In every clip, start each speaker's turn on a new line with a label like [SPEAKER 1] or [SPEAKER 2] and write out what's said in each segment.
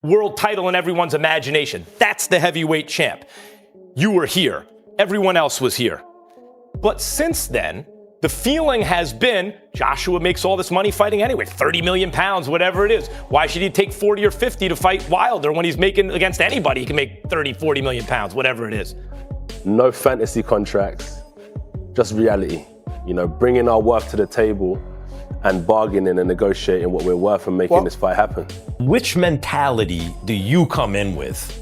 [SPEAKER 1] world title in everyone's imagination. That's the heavyweight champ. You were here. Everyone else was here. But since then, the feeling has been Joshua makes all this money fighting anyway, 30 million pounds, whatever it is. Why should he take 40 or 50 to fight Wilder when he's making against anybody? He can make 30, 40 million pounds, whatever it is.
[SPEAKER 2] No fantasy contracts, just reality. You know, bringing our worth to the table and bargaining and negotiating what we're worth and making this fight happen.
[SPEAKER 3] Which mentality do you come in with?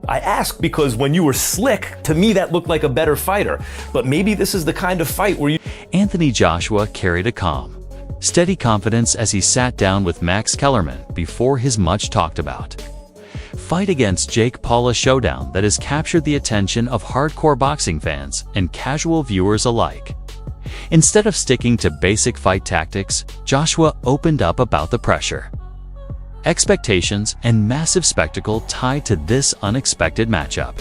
[SPEAKER 3] I ask because when you were slick, to me that looked like a better fighter. But maybe this is the kind of fight where you...
[SPEAKER 4] Anthony Joshua carried a calm, steady confidence as he sat down with Max Kellerman before his much talked about fight against Jake Paul, a showdown that has captured the attention of hardcore boxing fans and casual viewers alike. Instead of sticking to basic fight tactics, Joshua opened up about the pressure, expectations, and massive spectacle tied to this unexpected matchup.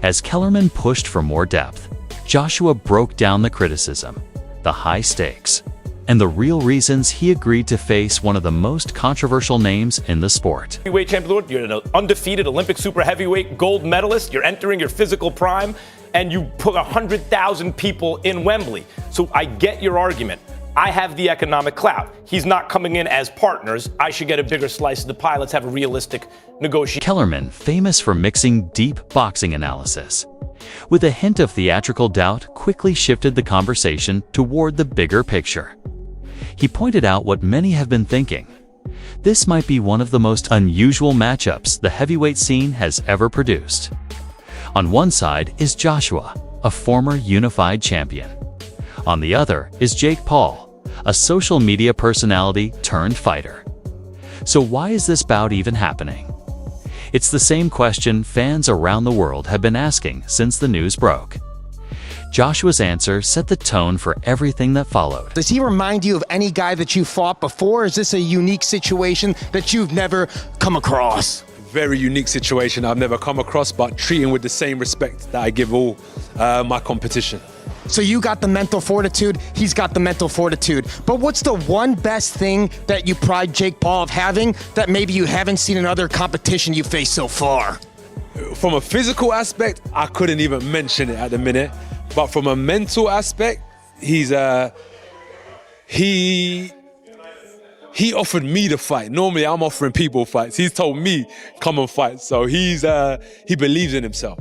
[SPEAKER 4] As Kellerman pushed for more depth, Joshua broke down the criticism, the high stakes, and the real reasons he agreed to face one of the most controversial names in the sport.
[SPEAKER 1] Heavyweight champion, you're an undefeated Olympic super heavyweight gold medalist, you're entering your physical prime, and you put 100,000 people in Wembley. So I get your argument. I have the economic clout. He's not coming in as partners. I should get a bigger slice of the pie. Let's have a realistic negotiation.
[SPEAKER 4] Kellerman, famous for mixing deep boxing analysis with a hint of theatrical doubt, quickly shifted the conversation toward the bigger picture. He pointed out what many have been thinking. This might be one of the most unusual matchups the heavyweight scene has ever produced. On one side is Joshua, a former unified champion. On the other is Jake Paul, a social media personality turned fighter. So why is this bout even happening? It's the same question fans around the world have been asking since the news broke. Joshua's answer set the tone for everything that followed.
[SPEAKER 5] Does he remind you of any guy that you fought before? Is this a unique situation that you've never come across?
[SPEAKER 6] Very unique situation I've never come across, but treating with the same respect that I give all my competition.
[SPEAKER 5] So you got the mental fortitude, he's got the mental fortitude. But what's the one best thing that you pride Jake Paul of having that maybe you haven't seen in other competition you faced so far?
[SPEAKER 6] From a physical aspect, I couldn't even mention it at the minute. But from a mental aspect, he offered me to fight. Normally, I'm offering people fights. He's told me, come and fight. So he believes in himself.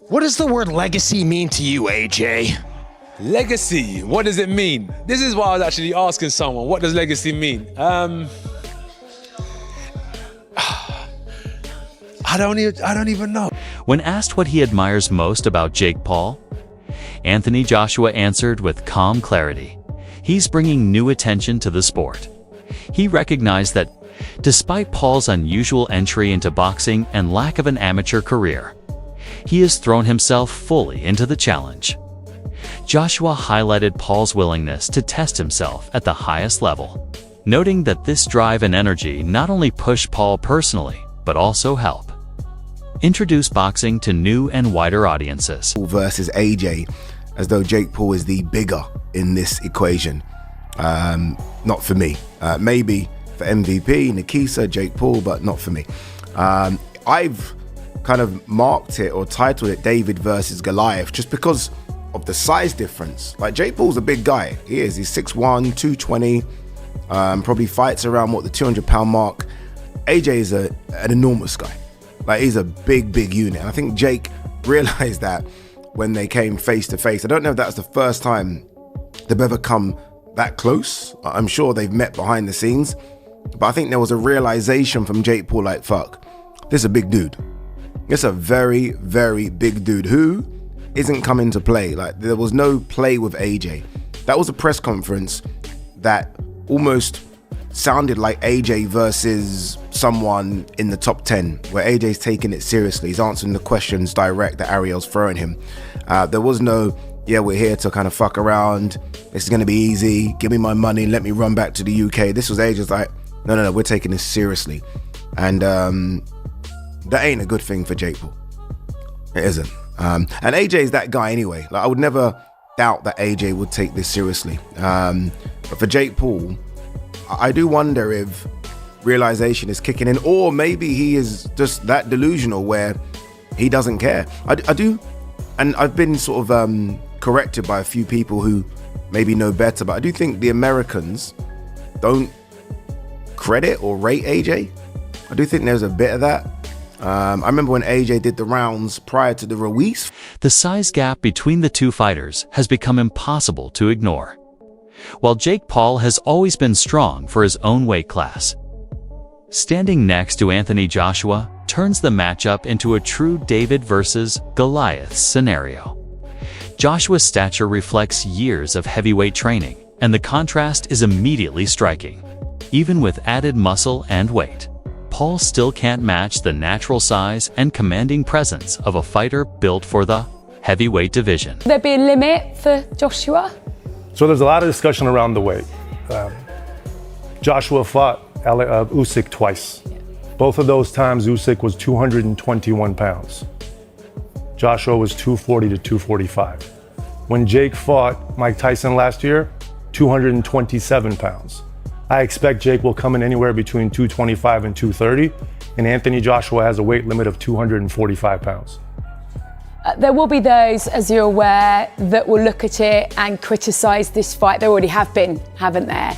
[SPEAKER 5] What does the word legacy mean to you, AJ?
[SPEAKER 6] Legacy, what does it mean? This is what I was actually asking someone. What does legacy mean? I don't even know.
[SPEAKER 4] When asked what he admires most about Jake Paul, Anthony Joshua answered with calm clarity. He's bringing new attention to the sport. He recognized that despite Paul's unusual entry into boxing and lack of an amateur career, he has thrown himself fully into the challenge. Joshua highlighted Paul's willingness to test himself at the highest level, noting that this drive and energy not only push Paul personally, but also help introduce boxing to new and wider audiences.
[SPEAKER 7] Versus AJ, as though Jake Paul is the bigger in this equation. Not for me. Maybe for MVP, Nikisa, Jake Paul, but not for me. I've kind of marked it or titled it David versus Goliath just because of the size difference. Like, Jake Paul's a big guy. He is. He's 6'1", 220, probably fights around, the 200-pound mark. AJ is an enormous guy. Like, he's a big unit. And I think Jake realized that when they came face to face. I don't know if that's the first time they've ever come that close. I'm sure they've met behind the scenes, but I think there was a realization from Jake Paul, like, fuck, this is a big dude. It's a very big dude who isn't coming to play. Like, there was no play with AJ. That was a press conference that almost sounded like AJ versus someone in the top 10, where AJ's taking it seriously. He's answering the questions direct that Ariel's throwing him. There was no, yeah, we're here to kind of fuck around. This is going to be easy. Give me my money. Let me run back to the UK. This was AJ's like, no, we're taking this seriously. And that ain't a good thing for Jake Paul. It isn't. And AJ's that guy anyway. Like, I would never doubt that AJ would take this seriously. But for Jake Paul, I do wonder if realization is kicking in, or maybe he is just that delusional where he doesn't care. I do, and I've been sort of corrected by a few people who maybe know better, but I do think the Americans don't credit or rate AJ. I do think there's a bit of that. I remember when AJ did the rounds prior to the Ruiz.
[SPEAKER 4] The size gap between the two fighters has become impossible to ignore. While Jake Paul has always been strong for his own weight class, standing next to Anthony Joshua turns the matchup into a true David versus Goliath scenario. Joshua's stature reflects years of heavyweight training, and the contrast is immediately striking. Even with added muscle and weight, Paul still can't match the natural size and commanding presence of a fighter built for the heavyweight division.
[SPEAKER 8] Will there be a limit for Joshua?
[SPEAKER 9] So there's a lot of discussion around the weight. Joshua fought Usyk twice. Both of those times Usyk was 221 pounds. Joshua was 240 to 245. When Jake fought Mike Tyson last year, 227 pounds. I expect Jake will come in anywhere between 225 and 230, and Anthony Joshua has a weight limit of 245 pounds.
[SPEAKER 8] There will be those, as you're aware, that will look at it and criticise this fight. There already have been, haven't there?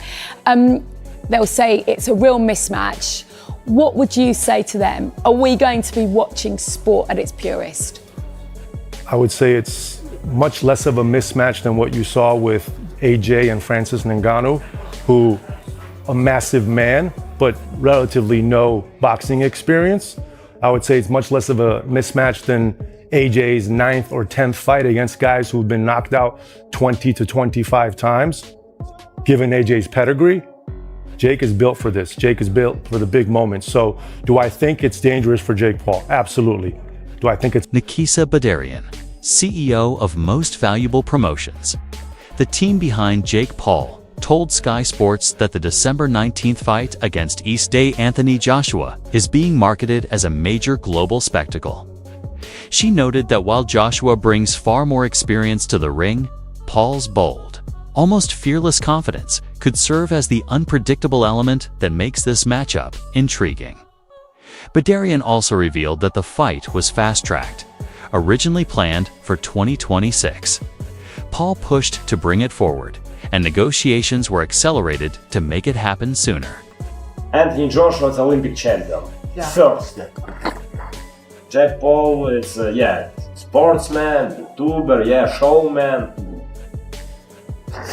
[SPEAKER 8] They'll say it's a real mismatch. What would you say to them? Are we going to be watching sport at its purest?
[SPEAKER 9] I would say it's much less of a mismatch than what you saw with AJ and Francis Ngannou, who a massive man, but relatively no boxing experience. I would say it's much less of a mismatch than AJ's 9th or 10th fight against guys who've been knocked out 20 to 25 times. Given AJ's pedigree, Jake is built for this. Jake is built for the big moments. So do I think it's dangerous for Jake Paul? Absolutely. Do I think it's...
[SPEAKER 4] Nikisa Badarian, CEO of Most Valuable Promotions, the team behind Jake Paul, told Sky Sports that the December 19th fight against East Day Anthony Joshua is being marketed as a major global spectacle. She noted that while Joshua brings far more experience to the ring, Paul's bold, almost fearless confidence could serve as the unpredictable element that makes this matchup intriguing. Badarian also revealed that the fight was fast-tracked, originally planned for 2026. Paul pushed to bring it forward, and negotiations were accelerated to make it happen sooner.
[SPEAKER 10] Anthony Joshua is Olympic champion. First. Jake Paul is, sportsman, YouTuber, showman.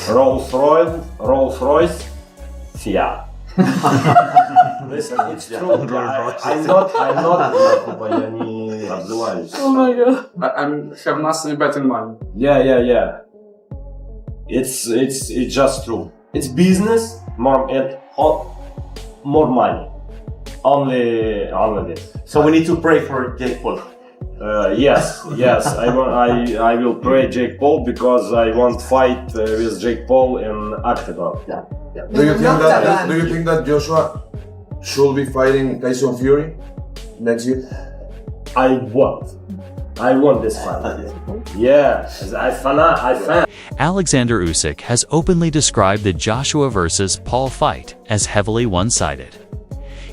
[SPEAKER 10] Rolls Royce, Fiat. Listen, it's true. I'm not.
[SPEAKER 11] Oh my god. I have nothing better in mind.
[SPEAKER 10] Yeah. It's just true. It's business, more money. Only this.
[SPEAKER 12] So we need to pray for Jake Paul.
[SPEAKER 10] Yes. I will pray Jake Paul because I want fight with Jake Paul in octagon.
[SPEAKER 12] Yeah.
[SPEAKER 13] Do you think that Joshua should be fighting Tyson Fury next year?
[SPEAKER 10] I want this fight. Yeah, I fan.
[SPEAKER 4] Alexander Usyk has openly described the Joshua versus Paul fight as heavily one-sided.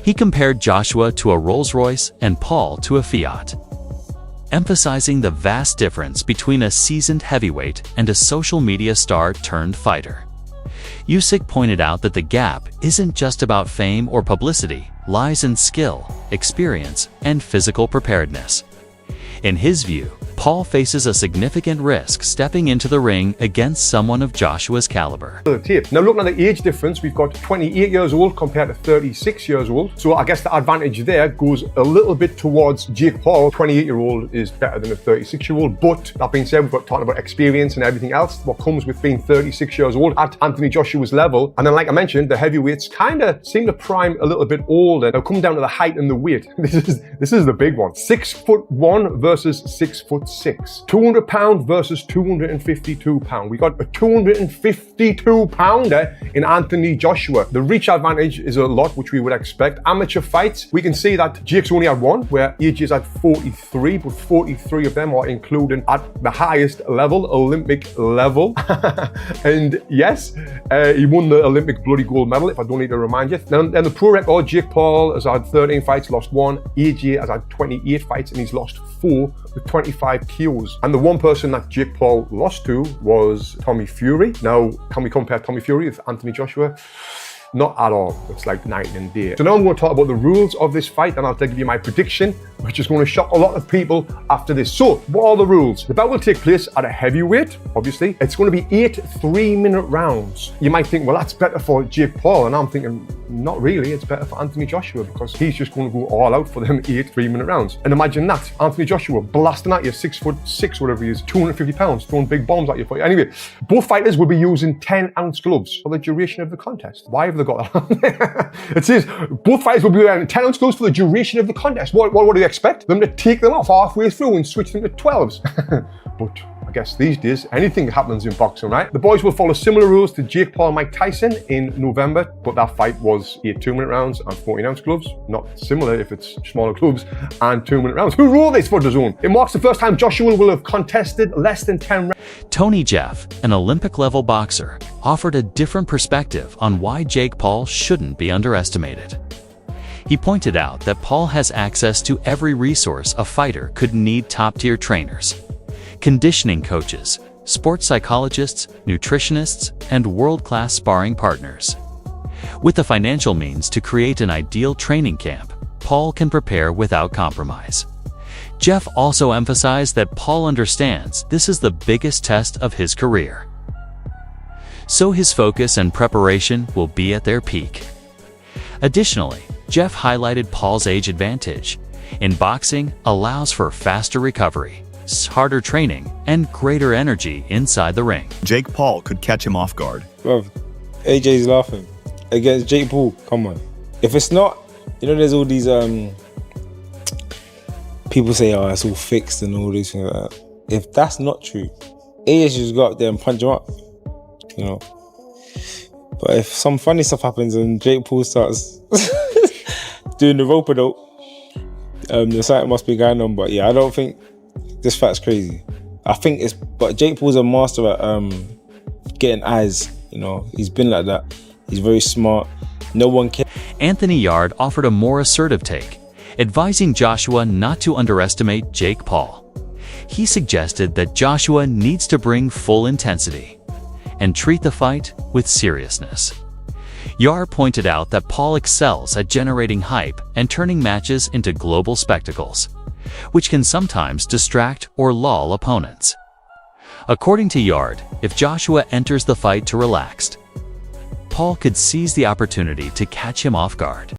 [SPEAKER 4] He compared Joshua to a Rolls-Royce and Paul to a Fiat, emphasizing the vast difference between a seasoned heavyweight and a social media star turned fighter. Usyk pointed out that the gap isn't just about fame or publicity, lies in skill, experience, and physical preparedness. In his view, Paul faces a significant risk stepping into the ring against someone of Joshua's caliber.
[SPEAKER 14] Now looking at the age difference, we've got 28 years old compared to 36 years old. So I guess the advantage there goes a little bit towards Jake Paul. 28-year-old is better than a 36-year-old. But that being said, we've got talking about experience and everything else, what comes with being 36 years old at Anthony Joshua's level. And then like I mentioned, the heavyweights kind of seem to prime a little bit older. Now come down to the height and the weight. This is the big one. 6'1" versus 6'6". 106. 200 pounds versus 252 pounds. We got a 252 pounder in Anthony Joshua. The reach advantage is a lot, which we would expect. Amateur fights, we can see that Jake's only had one, where AJ's had 43, but 43 of them are including at the highest level, Olympic level. And yes, he won the Olympic bloody gold medal, if I don't need to remind you. Then the pro record, Jake Paul has had 13 fights, lost 1. AJ has had 28 fights and he's lost 4 with 25 KOs. And the one person that Jake Paul lost to was Tommy Fury. Now, can we compare Tommy Fury with Anthony Joshua? Not at all. It's like night and day. So now I'm going to talk about the rules of this fight, and I'll give you my prediction, which is going to shock a lot of people after this. So, what are the rules? The bout will take place at a heavyweight, obviously. It's going to be 8 3-minute rounds. You might think, well, that's better for Jake Paul, and I'm thinking, not really. It's better for Anthony Joshua because he's just going to go all out for them 8 3-minute rounds. And imagine that, Anthony Joshua blasting at you, 6'6", whatever he is, 250 pounds, throwing big bombs at you. Anyway, both fighters will be using 10-ounce gloves for the duration of the contest. Why have they got that on there? It says both fighters will be wearing 10-ounce gloves for the duration of the contest. What do you expect? Them to take them off halfway through and switch them to 12s? But I guess these days, anything happens in boxing, right? The boys will follow similar rules to Jake Paul and Mike Tyson in November, but that fight was 8 2-minute rounds and 14-ounce gloves. Not similar if it's smaller gloves and 2-minute rounds. Who wrote this for the zone? It marks the first time Joshua will have contested less than 10 rounds.
[SPEAKER 4] Tony Jeff, an Olympic-level boxer, offered a different perspective on why Jake Paul shouldn't be underestimated. He pointed out that Paul has access to every resource a fighter could need: top-tier trainers, conditioning coaches, sports psychologists, nutritionists, and world-class sparring partners. With the financial means to create an ideal training camp, Paul can prepare without compromise. Jeff also emphasized that Paul understands this is the biggest test of his career, so his focus and preparation will be at their peak. Additionally, Jeff highlighted Paul's age advantage in boxing allows for faster recovery, harder training, and greater energy inside the ring.
[SPEAKER 15] Jake Paul could catch him off guard.
[SPEAKER 16] Bruv, AJ's laughing. Against Jake Paul, come on. If it's not, there's all these people say, oh, it's all fixed and all these things like that. If that's not true, AJ should just go up there and punch him up, But if some funny stuff happens and Jake Paul starts doing the rope-a-dope, there's something must be going on. But yeah, I don't think this fight's crazy. But Jake Paul's a master at getting eyes. He's been like that. He's very smart. No one can.
[SPEAKER 4] Anthony Yard offered a more assertive take, advising Joshua not to underestimate Jake Paul. He suggested that Joshua needs to bring full intensity and treat the fight with seriousness. Yar pointed out that Paul excels at generating hype and turning matches into global spectacles, which can sometimes distract or lull opponents. According to Yard, if Joshua enters the fight too relaxed, Paul could seize the opportunity to catch him off guard.